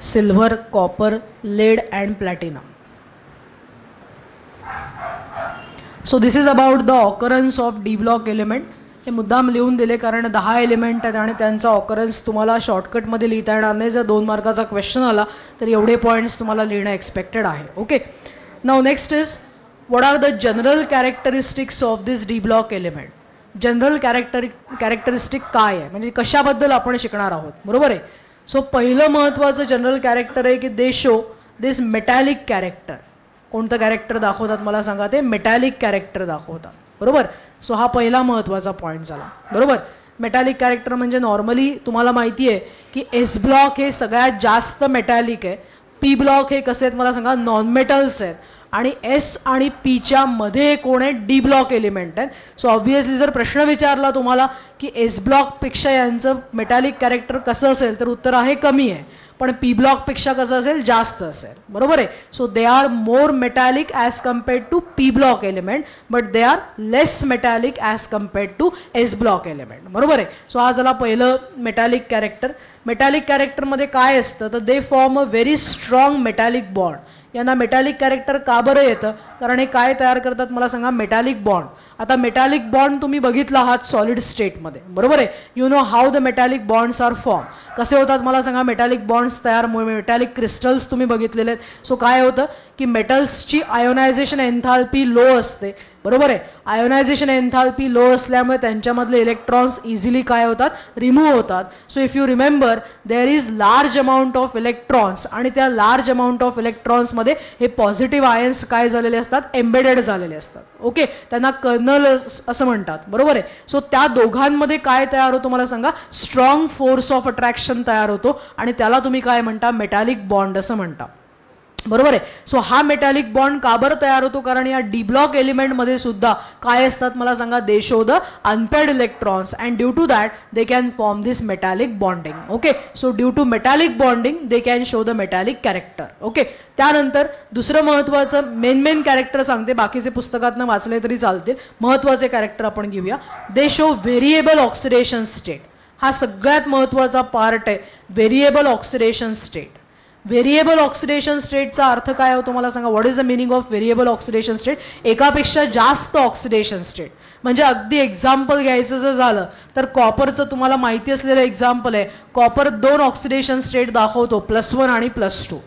Silver, copper, lead and platinum. So this is about the occurrence of D block element. हे मुद्दाम लिहून दिले कारण 10 एलिमेंट आहेत आणि त्यांचा ऑकरन्स तुम्हाला शॉर्टकटमध्ये लिहिता येणार नाही. जर 2 मार्काचा क्वेश्चन आला तर एवढे पॉईंट्स तुम्हाला लिहिणं एक्सपेक्टेड आहे. Okay, now next is what are the general characteristics of this D block element. General characteristic काय आहे, म्हणजे कशाबद्दल आपण शिकणार आहोत, बरोबर आहे. सो पहिलं महत्त्वाचं जनरल कॅरेक्टर आहे की दे शो दिस मेटॅलिक कॅरेक्टर. कोणतं कॅरेक्टर दाखवतात मला सांगा? ते मेटॅलिक कॅरेक्टर दाखवतात, बरोबर. सो हा पहिला महत्त्वाचा पॉईंट झाला, बरोबर. मेटॅलिक कॅरेक्टर म्हणजे नॉर्मली तुम्हाला माहिती आहे की एस ब्लॉक हे सगळ्यात जास्त मेटॅलिक आहे. पी ब्लॉक हे कसे आहेत मला सांगा? नॉन मेटल्स आहेत. आणि एस आणि पीच्या मध्ये कोण आहे? डी ब्लॉक एलिमेंट आहेत. सो ऑब्व्हियसली जर प्रश्न विचारला तुम्हाला की एस ब्लॉकपेक्षा यांचं मेटॅलिक कॅरेक्टर कसं असेल तर उत्तर आहे कमी आहे. पण पी ब्लॉकपेक्षा कसं असेल, जास्त असेल. बरोबर आहे. So they are more metallic as compared to P block element, but they are less metallic as compared to S block element. बरोबर आहे. सो हा झाला पहिलं मेटॅलिक कॅरेक्टर. मेटॅलिक कॅरेक्टरमध्ये काय असतं, तर they form a very strong metallic bond. यांना metallic character का बरं येतं, कारण हे काय तयार करतात मला सांगा, मेटॅलिक बॉन्ड. आता मेटॅलिक बॉन्ड तुम्ही बघितला आहात सॉलिड स्टेटमध्ये. बरोबर आहे. You know how the metallic bonds are form. कसे होतात मला सांगा मेटॅलिक बॉन्ड्स तयार, मेटॅलिक क्रिस्टल्स तुम्ही बघितलेले आहेत. सो काय होतं की मेटल्सची आयोनायझेशन एन्थाल्पी लो असते. बरोबर आहे. आयोनायझेशन एन्थाल्पी लो असल्यामुळे त्यांच्यामधले इलेक्ट्रॉन्स इझिली काय होतात, रिमूव्ह होतात. So if you remember there is large amount of electrons, आणि त्या लार्ज अमाऊंट ऑफ इलेक्ट्रॉन्समध्ये हे पॉझिटिव्ह आयन्स काय झालेले असतात, एम्बेडेड झालेले असतात. ओके, त्यांना कर्नल असं म्हणतात. बरोबर आहे. सो त्या दोघांमध्ये काय तयार होतो मला सांगा, स्ट्रॉंग फोर्स ऑफ अट्रॅक्शन तयार होतो, आणि त्याला तुम्ही काय म्हणता, मेटॅलिक बॉन्ड असं म्हणता. बरोबर आहे. सो हा मेटॅलिक बॉन्ड का बरं तयार होतो, कारण या डी ब्लॉक एलिमेंटमध्ये सुद्धा काय असतात मला सांगा, they show the unpaired electrons, and due to that they can form this metallic bonding. Okay, so due to metallic bonding they can show the metallic character. Okay, त्यानंतर दुसरं महत्त्वाचं मेन कॅरेक्टर सांगते, बाकीचे पुस्तकातनं वाचले तरी चालतील. महत्त्वाचे कॅरेक्टर आपण घेऊया. They show variable oxidation state. हा सगळ्यात महत्त्वाचा पार्ट आहे, variable oxidation state. Variable oxidation स्टेटचा अर्थ काय होतो मला सांगा, what is the meaning of variable oxidation state. एकापेक्षा जास्त ऑक्सिडेशन स्टेट. म्हणजे अगदी एक्झाम्पल घ्यायचं जर झालं तर कॉपरचं तुम्हाला माहिती असलेलं एक्झाम्पल आहे. कॉपर 2 ऑक्सिडेशन स्टेट दाखवतो, +1 आणि +2.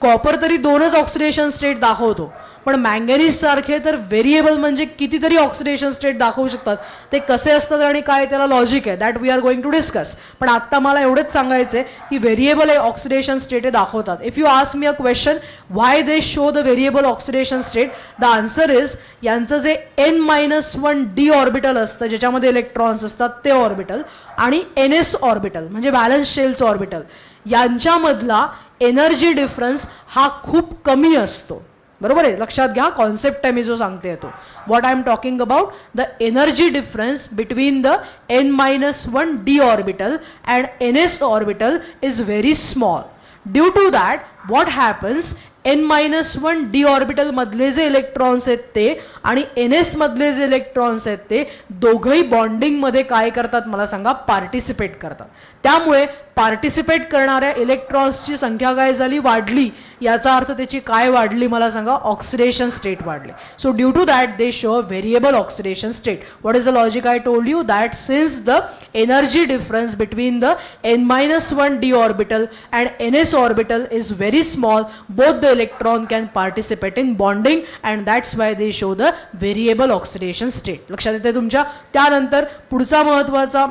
कॉपर तरी 2च ऑक्सिडेशन स्टेट दाखवतो, पण मँगॅनीज सारखे तर व्हेरिएबल म्हणजे कितीतरी ऑक्सिडेशन स्टेट दाखवू शकतात. ते कसे असतात आणि काय त्याला लॉजिक आहे, that we are going to discuss. पण आत्ता मला एवढंच सांगायचं आहे की व्हेरिएबल हे ऑक्सिडेशन स्टेट हे दाखवतात. If you ask me a question, why they show the variable oxidation state, the answer is यांचं जे N-1 ऑर्बिटल असतं, ज्याच्यामध्ये इलेक्ट्रॉन्स असतात ते ऑर्बिटल, आणि NS ऑर्बिटल म्हणजे व्हॅलन्स शेलचं ऑर्बिटल, यांच्यामधला एनर्जी डिफरन्स हा खूप कमी असतो. बरोबर आहे. लक्षात घ्या, कॉन्सेप्ट आहे मी जो सांगते तो. What I am talking about, the energy difference between the N-1 orbital and NS orbital is very small. Due to that what happens, N-1 orbital मधले जे इलेक्ट्रॉन्स आहेत ते आणि NS मधले जे इलेक्ट्रॉन्स आहेत ते दोघंही बॉन्डिंगमध्ये काय करतात मला सांगा, पार्टिसिपेट करतात. त्यामुळे पार्टिसिपेट करणाऱ्या इलेक्ट्रॉन्सची संख्या काय झाली, वाढली. याचा अर्थ त्याची काय वाढली मला सांगा, ऑक्सिडेशन स्टेट वाढली. So due to that they show variable oxidation state. What is the logic I told you, that since the energy difference between the N-1 orbital and NS orbital is very small, both the electron can participate in bonding, and that's why they show the variable oxidation state. लक्षात येते तुमच्या. त्यानंतर पुढचा महत्त्वाचा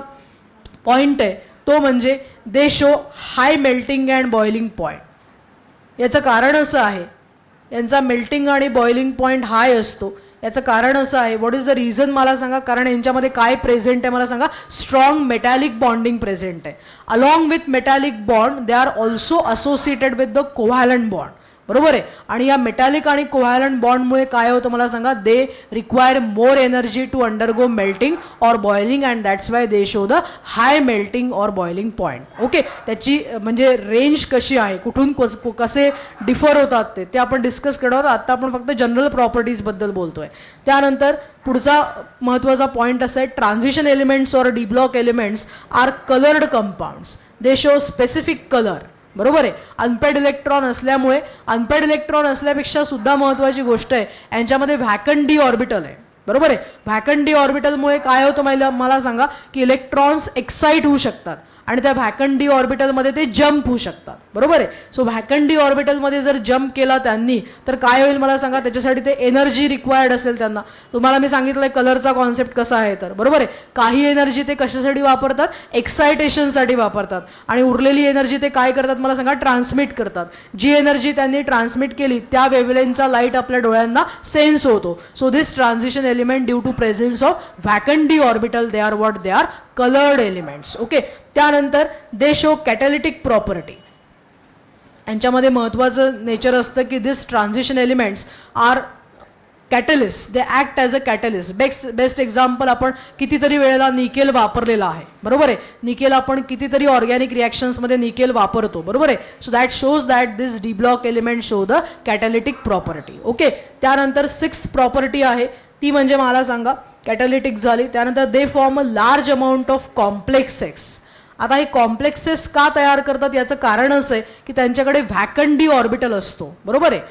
point आहे तो म्हणजे दे show high melting and boiling point. याचं कारण असं आहे, यांचा मेल्टिंग आणि बॉइलिंग पॉईंट हाय असतो. याचं कारण असं आहे, व्हॉट इज द रिझन मला सांगा, कारण यांच्यामध्ये काय प्रेझेंट आहे मला सांगा, स्ट्रॉंग मेटॅलिक बॉन्डिंग प्रेझेंट आहे. Along with metallic bond they are also associated with the covalent bond. बरोबर आहे. आणि या मेटॅलिक आणि कोव्हॅलंट बॉन्डमुळे काय होतं मला सांगा, they require more energy to undergo melting or boiling, and that's why they show the high melting or boiling point. Okay, त्याची म्हणजे रेंज कशी आहे, कुठून कसे डिफर होतात ते आपण डिस्कस करणार. आता आपण फक्त जनरल प्रॉपर्टीजबद्दल बोलतोय. त्यानंतर पुढचा महत्त्वाचा पॉईंट असा आहे, transition elements or D block elements are coloured compounds. They show specific colour. बरोबर आहे. अनपेड इलेक्ट्रॉन असल्यामुळे, अनपेड इलेक्ट्रॉन असल्यापेक्षा सुद्धा महत्त्वाची गोष्ट आहे, यांच्यामध्ये व्हॅकंट डी ऑर्बिटल आहे. बरोबर आहे. व्हॅकंट डी ऑर्बिटलमुळे काय होतं मला सांगा, की इलेक्ट्रॉन्स एक्साइट होऊ शकतात आणि त्या व्हॅकंट डी ऑर्बिटलमध्ये ते जम्प होऊ शकतात. बरोबर आहे. सो व्हॅकंट डी ऑर्बिटलमध्ये जर जम्प केला त्यांनी तर काय होईल मला सांगा, त्याच्यासाठी ते एनर्जी रिक्वायर्ड असेल त्यांना. तुम्हाला मी सांगितलं कलरचा कॉन्सेप्ट कसा आहे तर. बरोबर आहे. काही एनर्जी ते कशासाठी वापरतात, एक्सायटेशनसाठी वापरतात, आणि उरलेली एनर्जी ते काय करतात मला सांगा, ट्रान्समिट करतात. जी एनर्जी त्यांनी ट्रान्समिट केली त्या वेव्हलेंथचा लाईट आपल्या डोळ्यांना सेन्स होतो. So this transition element due to presence of vacant D orbital they are what, they are coloured elements. Okay. त्यानंतर दे शो कॅटॅलिटिक प्रॉपर्टी. यांच्यामध्ये महत्त्वाचं नेचर असतं की this transition elements are catalyst, they act as a catalyst. Best example आपण कितीतरी वेळेला nickel वापरलेला आहे, बरोबर आहे. निकेल आपण कितीतरी ऑर्गॅनिक रिॲक्शन्समध्ये निकेल वापरतो, बरोबर आहे. So that shows that this D block element show the catalytic property. Okay, त्यानंतर 6th प्रॉपर्टी आहे ती म्हणजे मला सांगा, कॅटॅलिटिक झाली. त्यानंतर they form a large amount of complexes. आता हे कॉम्प्लेक्सेस का तयार करतात याचं कारण असं आहे की त्यांच्याकडे व्हॅकंट डी ऑर्बिटल असतो, बरोबर आहे.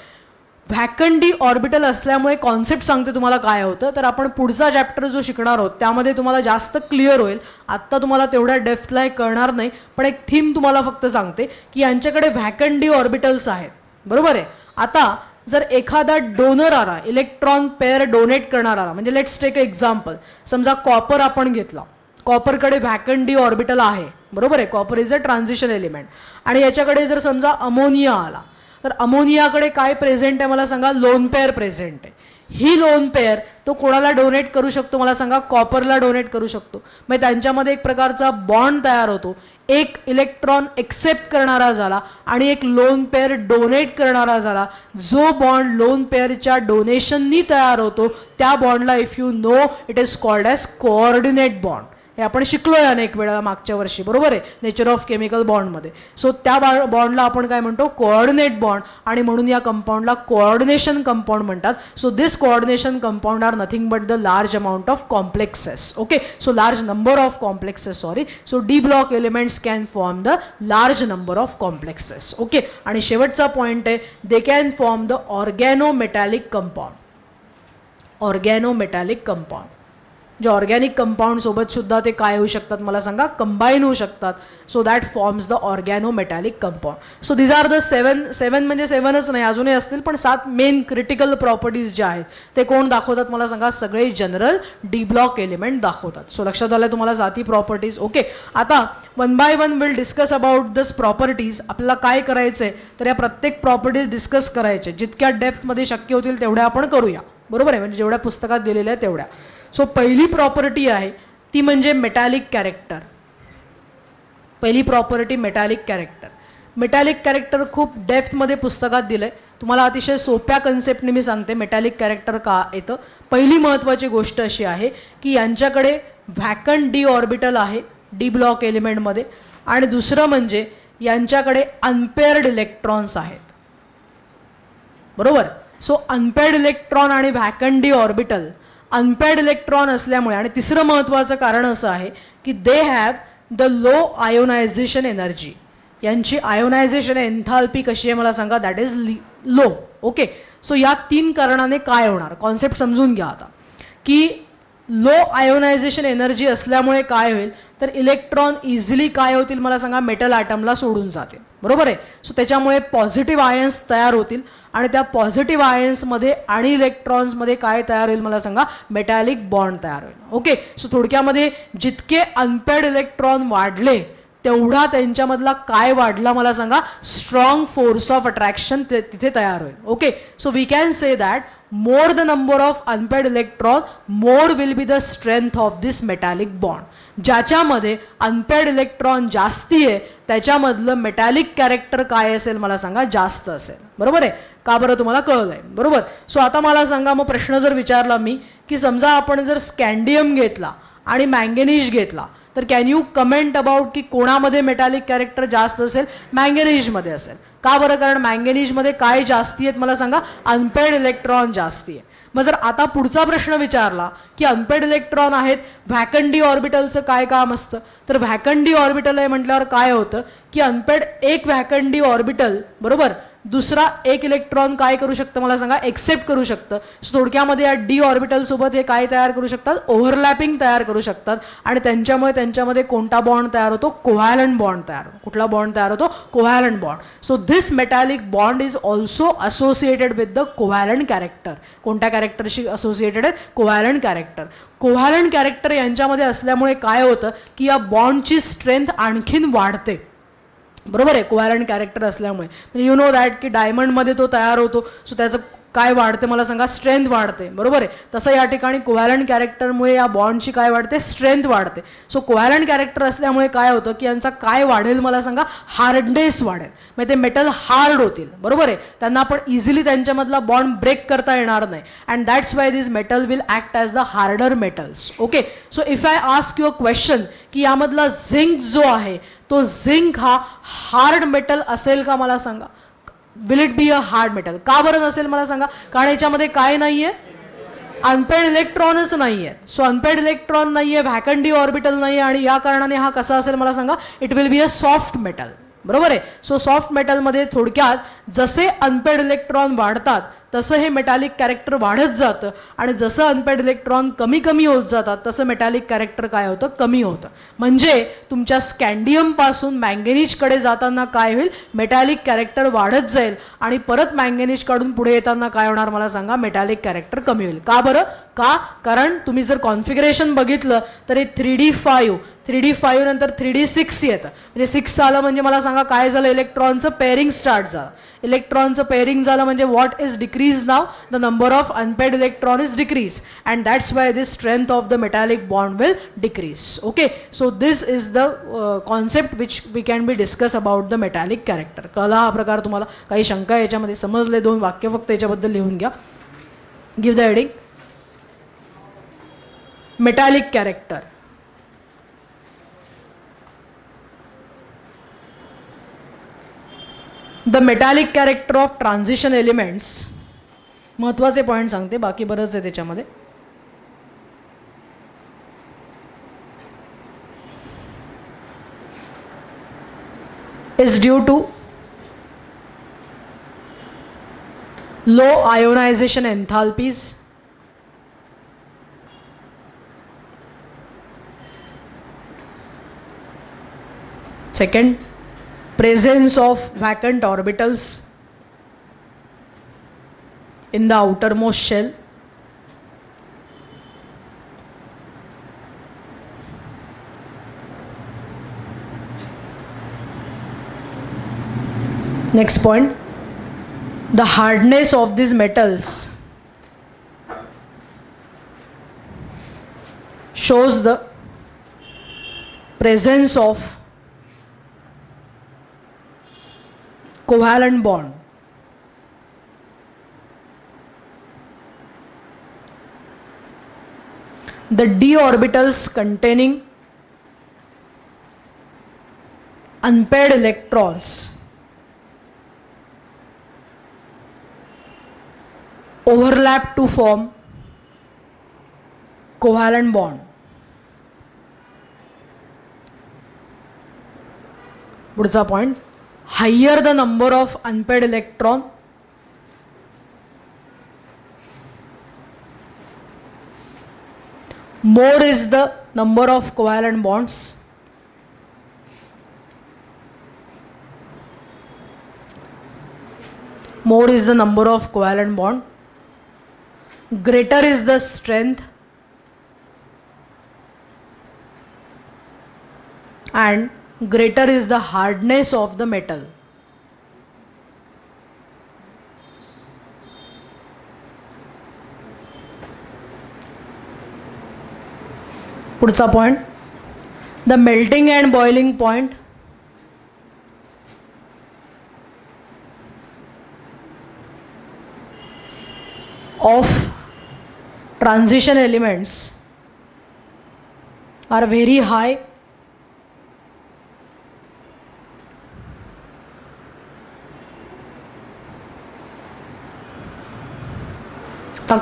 व्हॅकंट डी ऑर्बिटल असल्यामुळे कॉन्सेप्ट सांगते तुम्हाला काय होतं, तर आपण पुढचा चॅप्टर जो शिकणार आहोत त्यामध्ये तुम्हाला जास्त क्लिअर होईल. आत्ता तुम्हाला तेवढ्या डेप्थला हे कळणार नाही, पण एक थीम तुम्हाला फक्त सांगते की यांच्याकडे व्हॅकंट डी ऑर्बिटल्स आहेत, बरोबर आहे. आता जर एखादा डोनर आला, इलेक्ट्रॉन पेअर डोनेट करणार आला, म्हणजे लेट्स टेक एक्झाम्पल, समजा कॉपर आपण घेतला, कॉपरकडे व्हॅकंट डी ऑर्बिटल आहे, बरोबर आहे. Copper is a transition element. आणि याच्याकडे जर समजा अमोनिया आला, तर अमोनियाकडे काय प्रेझेंट आहे मला सांगा, लोन पेअर प्रेझेंट आहे. ही लोन पेअर तो कोणाला डोनेट करू शकतो मला सांगा, कॉपरला डोनेट करू शकतो. मग त्यांच्यामध्ये एक प्रकारचा बॉन्ड तयार होतो. एक इलेक्ट्रॉन एक्सेप्ट करणारा झाला आणि एक लोन पेअर डोनेट करणारा झाला. जो बॉन्ड लोन पेअरच्या डोनेशननी तयार होतो त्या बॉन्डला if you know it is called as coordinate bond. हे आपण शिकलोय अनेक वेळा मागच्या वर्षी, बरोबर आहे, नेचर ऑफ केमिकल बॉन्डमध्ये. सो त्या बॉन्डला आपण काय म्हणतो, कोऑर्डिनेट बॉन्ड. आणि म्हणून या कंपाऊंडला कोऑर्डिनेशन कंपाऊंड म्हणतात. So this coordination compound are nothing but the large amount of complexes. Okay, so large number of complexes, sorry. So D block elements can form the large number of complexes. Okay, आणि शेवटचा point आहे, they can form the organometallic compound. Organometallic compound जे organic compound सोबत सुद्धा ते काय होऊ शकतात मला सांगा, कंबाईन होऊ शकतात. So that forms the organometallic compound. So these are the seven म्हणजे 7च नाही, अजूनही असतील, पण 7 मेन क्रिटिकल प्रॉपर्टीज ज्या आहेत ते कोण दाखवतात मला सांगा, सगळे जनरल डी ब्लॉक एलिमेंट दाखवतात. सो लक्षात आलं तुम्हाला 7 प्रॉपर्टीज. ओके, आता 1 by 1 will discuss about this properties. आपल्याला काय करायचं आहे, तर या प्रत्येक प्रॉपर्टीज डिस्कस करायचे, जितक्या डेप्थमध्ये शक्य होतील तेवढ्या आपण करूया, बरोबर आहे, म्हणजे जेवढ्या पुस्तकात दिलेल्या आहे तेवढ्या. सो पहिली प्रॉपर्टी आहे ती म्हणजे मेटॅलिक कॅरेक्टर. पहिली property metallic character. Metallic character खूप डेप्थमध्ये पुस्तकात दिलं आहे. तुम्हाला अतिशय सोप्या कन्सेप्टने मी सांगते मेटॅलिक कॅरेक्टर का येतं. पहिली महत्त्वाची गोष्ट अशी आहे की यांच्याकडे व्हॅकंट डी ऑर्बिटल आहे डी ब्लॉक एलिमेंटमध्ये. आणि दुसरं म्हणजे यांच्याकडे अनपेअर्ड इलेक्ट्रॉन्स आहेत, बरोबर. सो अनपेअर्ड इलेक्ट्रॉन आणि vacant D orbital, unpaired electron असल्यामुळे. आणि तिसरं महत्त्वाचं कारण असं आहे की they have the low ionization energy. यांची आयोनायझेशन एन्थाल्पी कशी आहे मला सांगा, that is low. Okay, so या 3 कारणाने काय होणार, कॉन्सेप्ट समजून घ्या आता. की लो आयोनायझेशन एनर्जी असल्यामुळे काय होईल, तर इलेक्ट्रॉन इझिली काय होतील मला सांगा, मेटल ॲटमला सोडून जातील, बरोबर आहे. सो त्याच्यामुळे पॉझिटिव्ह आयन्स तयार होतील आणि त्या पॉझिटिव्ह आयन्समध्ये आणि इलेक्ट्रॉन्समध्ये काय तयार होईल मला सांगा, मेटॅलिक बॉन्ड तयार होईल. ओके, सो थोडक्यामध्ये जितके अनपेअर्ड इलेक्ट्रॉन वाढले तेवढा त्यांच्यामधला काय वाढला मला सांगा, स्ट्रॉंग फोर्स ऑफ अट्रॅक्शन तिथे तयार होईल. Okay, so we can say that more the number of unpaired electron, more will be the strength of this metallic bond. ज्याच्यामध्ये अनपेअर्ड इलेक्ट्रॉन जास्ती आहे त्याच्यामधलं मेटॅलिक कॅरेक्टर काय असेल मला सांगा, जास्त असेल, बरोबर आहे. का बरं तुम्हाला कळलंय, बरोबर. सो आता मला सांगा, मग प्रश्न जर विचारला मी की समजा आपण जर स्कॅन्डियम घेतला आणि मँगनीज घेतला, तर कॅन यू कमेंट अबाउट की कोणामध्ये मेटॅलिक कॅरेक्टर जास्त असेल, मँगनीजमध्ये असेल. का बरं, कारण मँगनीजमध्ये काय जास्ती आहेत मला सांगा, अनपेअर्ड इलेक्ट्रॉन जास्ती आहे. मग जर आता पुढचा प्रश्न विचारला की अनपेअर्ड इलेक्ट्रॉन आहेत, व्हॅकंट डी ऑर्बिटलचं काय काम असतं, तर व्हॅकंट डी ऑर्बिटल आहे म्हटल्यावर काय होतं की अनपेअर्ड एक व्हॅकंट डी ऑर्बिटल, बरोबर, दुसरा एक इलेक्ट्रॉन काय करू शकतं मला सांगा, एक्सेप्ट करू शकतं. थोडक्यामध्ये या डी ऑर्बिटल सोबत हे काय तयार करू शकतात, ओव्हरलॅपिंग तयार करू शकतात. आणि त्यांच्यामुळे त्यांच्यामध्ये कोणता बॉन्ड तयार होतो, कोव्हॅलंट बॉन्ड तयार होतो. कुठला बॉन्ड तयार होतो, covalent bond. So this metallic bond is also associated with the covalent character. कोणत्या कॅरेक्टरशी असोसिएटेड आहे, कोव्हॅलंट कॅरेक्टर. कोव्हॅलंट कॅरेक्टर यांच्यामध्ये असल्यामुळे काय होतं की या बॉन्डची स्ट्रेंथ आणखीन वाढते, बरोबर आहे, कोव्हॅलंट कॅरेक्टर असल्यामुळे. म्हणजे यू नो दॅट की डायमंडमध्ये तो तयार होतो. सो त्याचं काय वाढते मला सांगा? स्ट्रेंथ वाढते, बरोबर आहे. तसं या ठिकाणी कोव्हॅलंट कॅरेक्टरमुळे या बॉन्डची काय वाढते? स्ट्रेंथ वाढते. सो कोव्हॅलंट कॅरेक्टर असल्यामुळे काय होतं की यांचा काय वाढेल मला सांगा? हार्डनेस वाढेल. मग ते मेटल हार्ड होतील, बरोबर आहे. त्यांना आपण इझिली त्यांच्यामधला बॉन्ड ब्रेक करता येणार नाही. And that's why this metal will act as the harder metals. Okay, so if I ask you a question की यामधला झिंक जो आहे तो झिंक हा हार्ड मेटल असेल का मला सांगा? Will it be a hard metal? का बरं नसेल मला सांगा? कारण याच्यामध्ये काय नाही आहे? अनपेड इलेक्ट्रॉनच नाही आहे. सो अनपेड इलेक्ट्रॉन नाही आहे, व्हॅकंट डी ऑर्बिटल नाही आहे, आणि या कारणाने हा कसा असेल मला सांगा? It will be a soft metal, बरोबर आहे. सो सॉफ्ट मेटलमध्ये थोडक्यात जसे अनपेड इलेक्ट्रॉन वाढतात तसं हे मेटॅलिक कॅरेक्टर वाढत जातं, आणि जसं अनपेड इलेक्ट्रॉन कमी कमी होत जातात तसं मेटॅलिक कॅरेक्टर काय होतं? कमी होतं. म्हणजे तुमच्या स्कॅन्डियमपासून मँगॅनीजकडे जाताना काय होईल? मेटॅलिक कॅरेक्टर वाढत जाईल, आणि परत मँगॅनीजकडून पुढे येताना काय होणार मला सांगा? मेटॅलिक कॅरेक्टर कमी होईल. का बरं? का? कारण तुम्ही जर कॉन्फिगरेशन बघितलं तर हे 3D5 नंतर 3D6 येतं. म्हणजे 6 आलं म्हणजे मला सांगा काय झालं? इलेक्ट्रॉनचं पेअरिंग स्टार्ट झालं. इलेक्ट्रॉनचं पेअरिंग झालं म्हणजे what is decrease now? The number of unpaired electron is decrease, and that's why this strength of the metallic bond will decrease. Okay, so this is the concept which we can be discuss about the metallic character. कळला हा प्रकार तुम्हाला? काही शंका याच्यामध्ये? समजले? 2 वाक्य फक्त याच्याबद्दल लिहून घ्या. Give the heading. Metallic character. The metallic character of transition elements. महत्त्वाचे पॉईंट सांगते, बाकी बरंच आहे त्याच्यामध्ये. Is due to low ionisation enthalpies, second, presence of vacant orbitals in the outermost shell. Next point, the hardness of these metals shows the presence of covalent bond. The d orbitals containing unpaired electrons overlap to form covalent bond. पुढचा point, higher the number of unpaired electron, more is the number of covalent bonds. More is the number of covalent bond. Greater is the strength, and greater is the hardness of the metal. पुढचा point, the melting and boiling point of transition elements are very high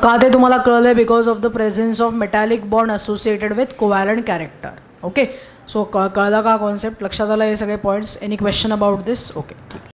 का ते तुम्हाला कळलंय? Because of the presence of metallic bond associated with covalent character. Okay, so कळला का concept? लक्षात आला हे सगळे points? Any question about this? Okay, ठीक.